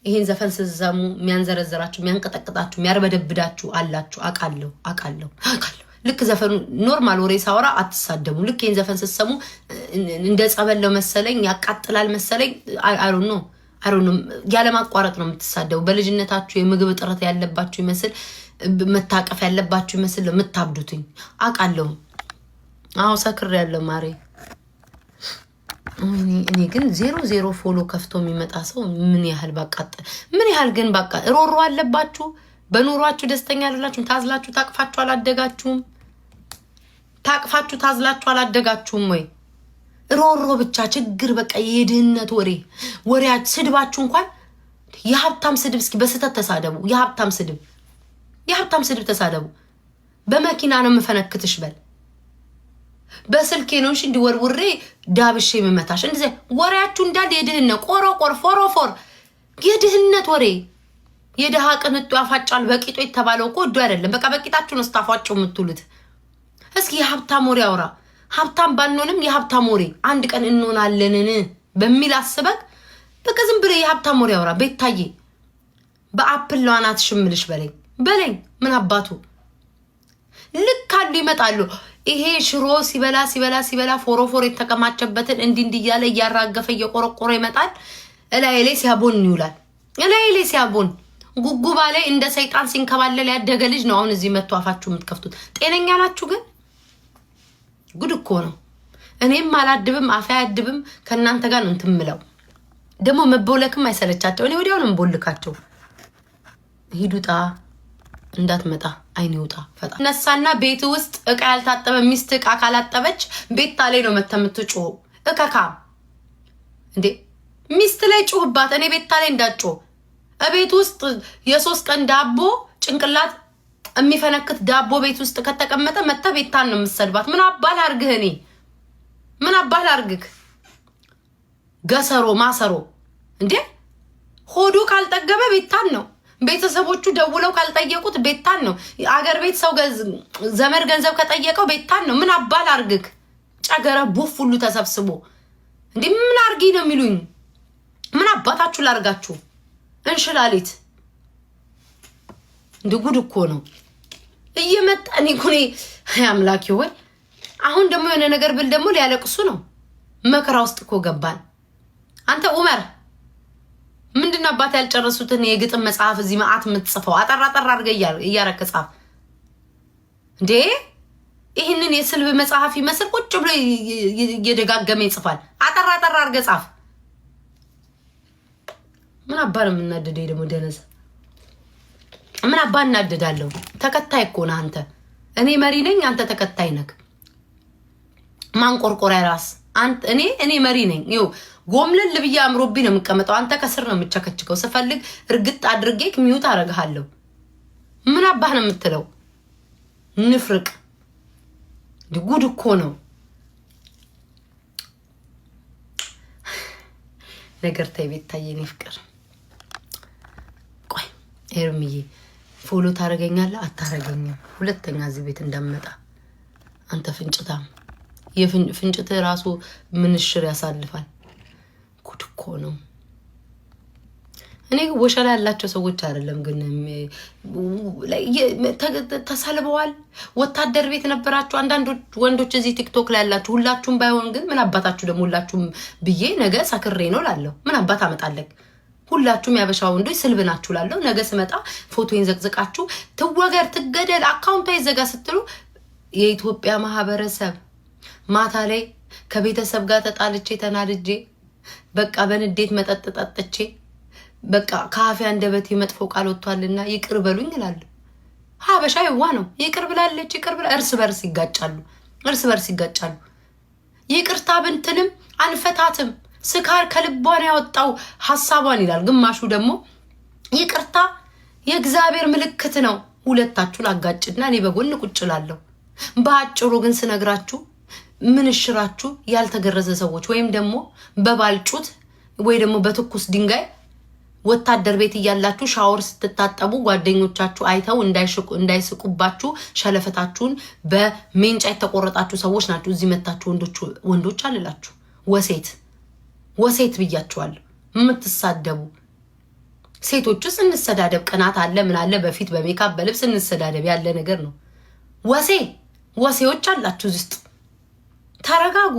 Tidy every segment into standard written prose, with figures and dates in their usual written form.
ይሄን ዘፈን ስዘሙ የሚያንዘረዘራችሁ የሚያንቀጠቅጣችሁ የሚያርበደብዳችሁ አላችሁ አቃለሁ ልክ ዘፈኑ ኖርማል ወሬ ሳወራ አትሳደሙ ልክ ይሄን ዘፈን ስሰሙ እንደ ጸበለው መሰለኝ ያቃጥላል መሰለኝ አይ ዶንት ኖ ያለ ማቋረጥ ነው የምትሳደቡ በልጅነታችሁ የምግብ ጥረት ያለባችሁ ይመስል መታቀፍ ያለባችሁ ይመስል ለምታብዱትኝ አቃለሁ አው ሰክር ያለው ማሬ እኔ ግን 00 ፎሎ ከፍቶ የሚመጣ ሰው ምን ያህል ባቃጠል ምን ያህል ግን ባቃ ሮሮ አለባችሁ በኑሯችሁ ደስተኛ አይደላችሁም ታዝላችሁ ታቅፋችሁ አላደጋችሁም ታቅፋችሁ ታዝላችሁ አላደጋችሁም ወይ ሮሮ ብቻ ችግር በቃ የድህነት ወሬያች ስድባችሁ እንኳን የሀብታም ስድብ እስኪ በስተት ተሳደቡ የሀብታም ስድብ ተሳደቡ በመኪና ነው መፈነክትሽ በል በስልኬ ነው እንጂ እንዲወርውሬ ዳብሼ መመታሽ እንደዚህ ወሬያችሁ እንዳል የድህነት ቆሮቆር ፎሮፎር የድህነት ወሬ የደሃ ቅንጡ ያፋጫል በቂጦ የተባለው እኮ ወዶ አይደለም በቃ በቂጣችሁ ነው ስታፋጩ የምትሉት እስኪ የሀብታም ወሬ አውራ ሀብታም ባንሆንም የሀብታም ወሬ አንድ ቀን እንሆናለንን በሚል አስበክ በቃ ዝም ብለ የሀብታም ወሬ አውራ ቤታዬ በአፕል ለዋናት ሽምልሽ በለኝ ምን አባቱ ልክ አሉ ይመጣሉ ይሄ ሽሮ ሲበላ ፎሮፎር የተከማቸበትን እንዲ እያለ እያራገፈ እየቆረቆረ ይመጣል እላይሌ ሲያቦን ይውላል እላይሌ ሲያቦን ጉጉባ ላይ እንደ ሰይጣን ሲንከባለል ያደገ ልጅ ነው አሁን እዚህ መጥቶ አፋችሁ የምትከፍቱት ጤነኛ ናችሁ ግን ጉድ እኮ ነው እኔም አላድብም አፋ ያድብም ከናንተ ጋር ነው እንትምለው ደሞ መቦለክም አይሰለቻቸው እኔ ወዲያው ነው መቦልካቸው ሂዱጣ እንዳትመጣ አይኔ ውጣ ፈጣ ነሳና ቤት ውስጥ እቃ ያልታጠበ ሚስት እቃ ካላጠበች ቤት ላይ ነው መተምትጮ እከካ እንዴ ሚስት ላይ ጮህባት እኔ ቤት ላይ እንዳጮ እቤት ውስጥ የሶስት ቀን ዳቦ ጭንቅላት የሚፈነክት ዳቦ ቤት ውስጥ ከተቀመጠ መታ ቤታን ነው የምትሰድባት ምን አባል አርግህ እኔ ምን አባል አርግክ ገሰሮ ማሰሮ እንዴ ሆዱ ካልጠገበ ቤታን ነው ቤተሰቦቹ ደውለው ካልጠየቁት ቤታን ነው አገር ቤት ሰው ዘመድ ገንዘብ ከጠየቀው ቤታን ነው ምን አባል አርግክ ጫገረ ቡፍ ሁሉ ተሰብስቦ እንዴ ምን አርጊ ነው የሚሉኝ ምን አባታችሁ ላርጋችሁ እንሽላሊት እንደጉድ እኮ ነው እየመጣኒ ኩኒ አምላኪ ወይ አሁን ደሞ የሆነ ነገር ብል ደሞ ሊያለቅሱ ነው መከራ ውስጥ እኮ ገባን አንተ ዑመር ምንድነው አባት ያልጨረሱትን የግጥም መጽሐፍ እዚህ ማአት የምትጽፈው አጠራ አርገ እያረከ ጻፍ እንዴ ይሄንን የስልብ መጽሐፍ ይመስል ቁጭ ብሎ እየደጋገመ ይጽፋል አጠራ አርገ ጻፍ ምን አባንም እናደደኝ ደሞ ደነዘ ምን አባ እናደዳለሁ ተከታይ እኮ ነህ አንተ እኔ መሪ ነኝ አንተ ተከታይ ነህ ማንቆርቆሪያ ራስ አንተ እኔ መሪ ነኝ ይው ጎምለል ለብያ አምሮብኝ ነው የምቀመጠው አንተ ከስር ነው የምቸከችከው ስፈልግ እርግጥ አድርጌክ ሚውት አረጋለሁ ምን አባህ ነው የምትለው ንፍርቅ ጉድ እኮ ነው ነገር ታይቤት ታየኝ ፍቅር ቆይ ኤርሚዬ ፎሎ ታረጋኛለህ አታረጋኝም ሁለተኛ እዚህ ቤት እንደምመጣ አንተ ፍንጭታም የፍንጭት ራሱ ምንሽር ያሳልፋል ጉድ እኮ ነው እኔ ወሸላ ያላቸው ሰዎች አይደለም ግን ተሳልበዋል ወታደር ቤት ነበራችሁ አንዳንድ ወንዶች እዚህ ቲክቶክ ላይ ያላችሁ ሁላችሁም ባይሆን ግን ምን አባታችሁ ደሞ ሁላችሁም ብዬ ነገ ሳክሬ ነው ላለው ምን አባት አመጣለክ ሁላችሁም ያበሻው ወንዶች ስልብናችሁ ላለው ነገ ስመጣ ፎቶን ዘቅዝቃችሁ ትወገር ትገደል አካውንቷ ይዘጋ ስትሉ የኢትዮጵያ ማህበረሰብ ማታ ላይ ከቤተሰብ ጋር ተጣልቼ ተናድጄ በቃ በንዴት መጠጥ ጠጥቼ በቃ ካፌ አንደበት መጥፎ ቃል ወጥቷልና ይቅር በሉኝ ይላል ሀበሻ ይዋ ነው ይቅር ብላለች ይቅር ብላ እርስ በርስ ይጋጫሉ ይቅርታ ብንትንም አንፈታትም ስካር ከልቧን ያወጣው ሐሳቧን ይላል ግማሹ ደግሞ ይቅርታ የእግዚአብሔር ምልክት ነው ሁለታችሁን አጋጭና እኔ በጎን ቁጭላለሁ ባጭሩ ግን ስነግራችሁ ምን እሽራችሁ ያልተገረዘ ሰዎች ወይም ደግሞ በባልጩት ወይ ደግሞ በትኩስ ድንጋይ ወታደር ቤት እያላችሁ ሻወር ስትታጠቡ ጓደኞቻችሁ አይተው እንዳይስቁባችሁ ሸለፈታችሁን በሜንጫ የተቆረጣችሁ ሰዎች ናችሁ እዚህ መታችሁ ወንዶች አልላችሁ ወሴት ብያችኋለሁ የምትሳደቡ ሴቶችስ እንሰዳደብ፣ ቅናት አለ ምን አለ በፊት በሜካፕ በልብስ እንሰዳደብ ያለ ነገር ነው። ወሴዎች አላችሁ ውስጥ ተረጋጉ።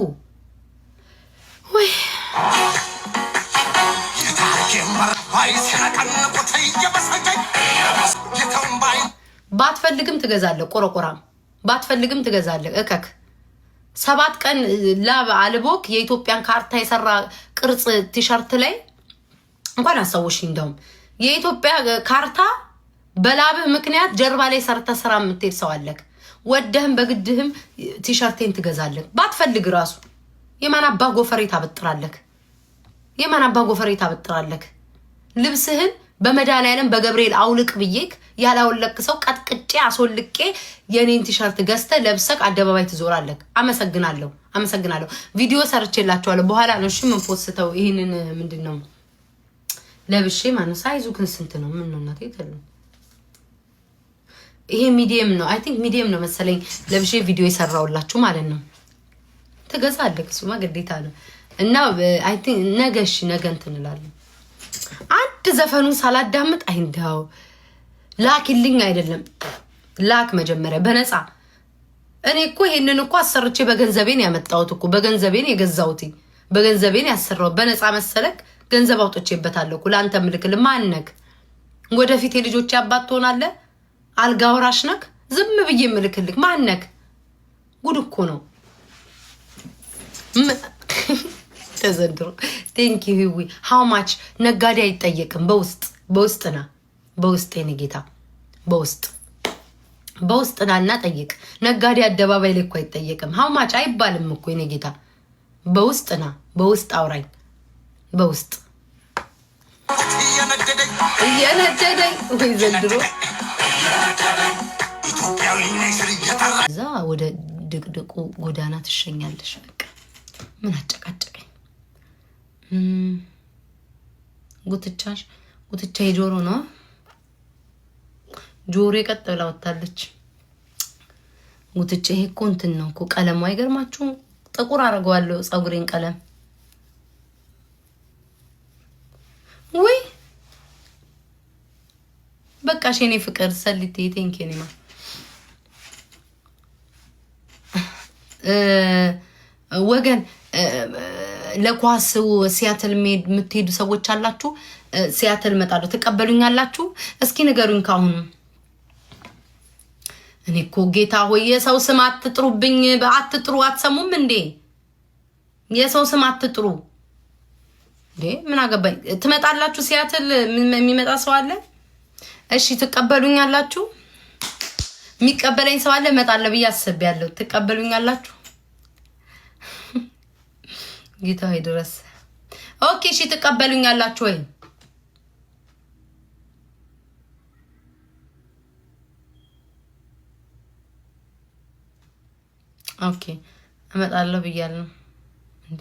ወይ ባትፈልግም ትገዛለህ፣ ቆረቆራም ባትፈልግም ትገዛለህ። እከክ 7 ቀን ላብ አልቦክ የኢትዮጵያን ካርታ የሰራ ቅርጽ ቲሸርት ላይ እንኳን አሳውሽ። እንደውም የኢትዮጵያ ካርታ በላብህ ምክንያት ጀርባ ላይ ሰርተ ስራ የምትሄድ ሰው አለክ። ወደህም በግድህም ቲሸርቴን ትገዛለህ። ባትፈልግ ራሱ የማን አባ ጎፈሬ ታበጥራለህ? የማን አባ ጎፈሬ ታበጥራለህ? ልብስህን በመድኃኒዓለም በገብርኤል አውልቅ ብዬክ ያላወለቅ ሰው ቀጥቅጬ አስወልቄ የኔን ቲሸርት ገዝተ ለብሰክ አደባባይ ትዞራለህ። አመሰግናለሁ። ቪዲዮ ሰርቼላችኋለሁ። በኋላ ነው እሺ ምን ፖስተው ይሄንን ምንድነው ለብሼ ማነው ሳይዙ ግን ስንት ነው? ምን ነው እናቴ ተሉ ይሄ ሚዲየም ነው። አይ ቲንክ ሚዲየም ነው መሰለኝ። ለብሼ ቪዲዮ የሰራውላችሁ ማለት ነው። ትገዛለህ፣ እሱማ ግዴታ ነው። እና አይ ቲንክ ነገ እንትን እላለሁ። አንድ ዘፈኑን ሳላዳምጥ አይንዳው ላኪልኝ አይደለም ላክ መጀመሪያ በነፃ። እኔ እኮ ይሄንን እኮ አሰርቼ በገንዘቤን ያመጣሁት እኮ በገንዘቤን የገዛሁት በገንዘቤን ያሰራው በነፃ መሰለክ። ገንዘብ አውጥቼበታለሁ እኮ ለአንተ ምልክል ማነክ? ወደፊት የልጆች አባት ትሆናለህ። አልጋ ወራሽ ነክ። ዝም ብዬ ምልክልክ ማነክ? ጉድ እኮ ነው ተዘንድሮ። ቴንክ ዩ ሂዊ ሃው ማች ነጋዴ አይጠየቅም። በውስጥና በውስጥ የኔ ጌታ በውስጥ ናና ጠይቅ። ነጋዴ አደባባይ ላይ እኮ አይጠየቅም። ሃው ማች አይባልም እኮ የኔ ጌታ። በውስጥና በውስጥ አውራኝ በውስጥ እየነደደኝ ወይ ዘንድሮ እዛ ወደ ድቅድቁ ጎዳና ትሸኛለሽ። በቃ ምን አጨቃጨቀኝ? ጉትቻ የጆሮ ነው። ጆሮ ቀጥ ብላ ወጣለች። ጉትቻ ይሄ እኮ እንትን ነው እኮ ቀለሙ አይገርማችሁም? ጥቁር አደርገዋለሁ ፀጉሬን ቀለም። ወይ በቃ ሸኔ ፍቅር ሰልቴ ቴንኪኒማ ወገን ለኳስ ሲያትል የምትሄዱ ሰዎች አላችሁ። ሲያትል መጣለሁ ትቀበሉኛላችሁ? እስኪ ንገሩኝ ካሁኑ። እኔ እኮ ጌታ ሆይ የሰው ስም አትጥሩብኝ። አትጥሩ። አትሰሙም እንዴ? የሰው ስም አትጥሩ እንዴ? ምን አገባኝ? ትመጣላችሁ? ሲያትል የሚመጣ ሰው አለ? እሺ ትቀበሉኛላችሁ? የሚቀበለኝ ሰው አለ? እመጣለሁ ብዬ አስቤያለሁ። ትቀበሉኛላችሁ? ጌታ ሆይ ድረስ። ኦኬ እሺ ትቀበሉኛላችሁ ወይ? ኦኬ እመጣለሁ ብያለሁ። እንዴ